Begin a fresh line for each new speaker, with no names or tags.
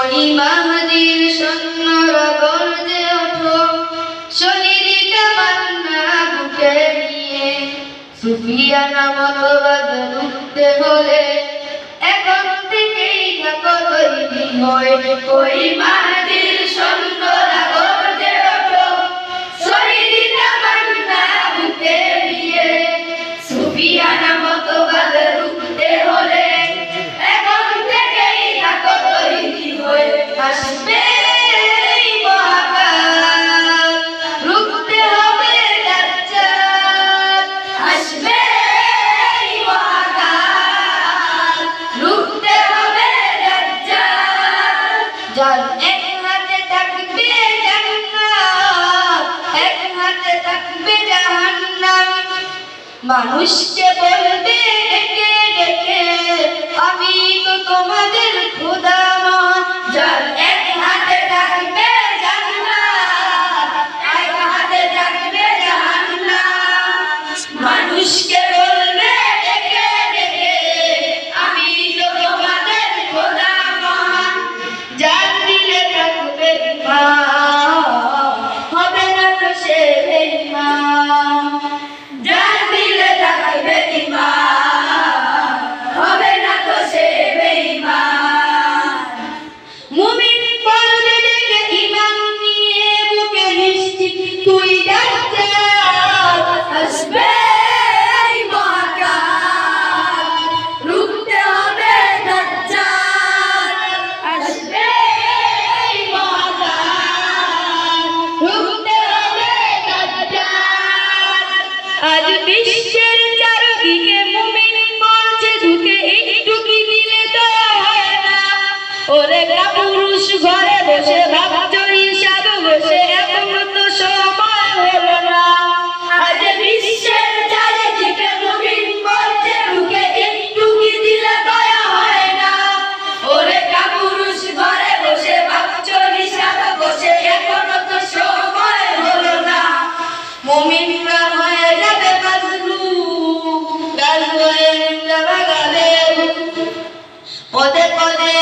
ওই মাহদীর সৈন্যরা গর্জে ওঠো, শহীদটা মান্না বুকে নিয়ে। সুফিয়ানা মতবাদ রুখতে হলে এখন থেকেই থাকো তৈরি হয়ে। ওই মাহদীর সৈন্যরা গর্জে ওঠো, শহীদটা মান্না বুকে নিয়ে। সুফিয়ানা মতবাদ রুখতে হলে এখন থেকেই থাকো তৈরি হয়ে। আসবে এই মহাকাল, রুখতে হবে দাজ্জাল। আসবে এই মহাকাল, রুখতে হবে দাজ্জাল। যার এক হাতে থাকবে জান্নাত, এক হাতে থাকবে জাহান্নাম। মানুষকে বলবে ডেকে ডেকে, আমি তো তোমাদের খোদা মহান। যার এক হাতে থাকবে জান্নাত, এক হাতে থাকবে জাহান্নাম। মানুষকে বলবে ডেকে ডেকে, আমি তো তোমাদের খোদা মহান। যার দিলে থাকবে ঈমান, হবে না তো সে বেঈমান। যার দিলে থাকবে ঈমান, হবে না তো সে বেঈমান। মুমিন পড়বে ডেকে ঈমান নিয়ে, বুকে নিশ্চিত তুই দাজ্জাল। আসবে এই মহাকাল, রুখতে হবে দাজ্জাল। আসবে এই মহাকাল, রুখতে হবে দাজ্জাল। আজ বিশ্বের চারদিকে মুমিন মরছে ঢুকে, একটু কি দিলে তো হয় না। ওরে কাপুরুষ ঘরে বসে ভাবছো হিসাব বসে, এখনো তো সময় হলো না। আজ বিশ্বের চারদিকে মুমিন মরছে ঢুকে, একটু কি দিলে দয়া হয় না। ওরে কাপুরুষ ঘরে বসে ভাবছো হিসাব বসে, এখনো তো সময় হলো না। মুমিনরা হয়ে যাবে মাজলুম, গাল হয়ে যাবে গালে, পদে পদে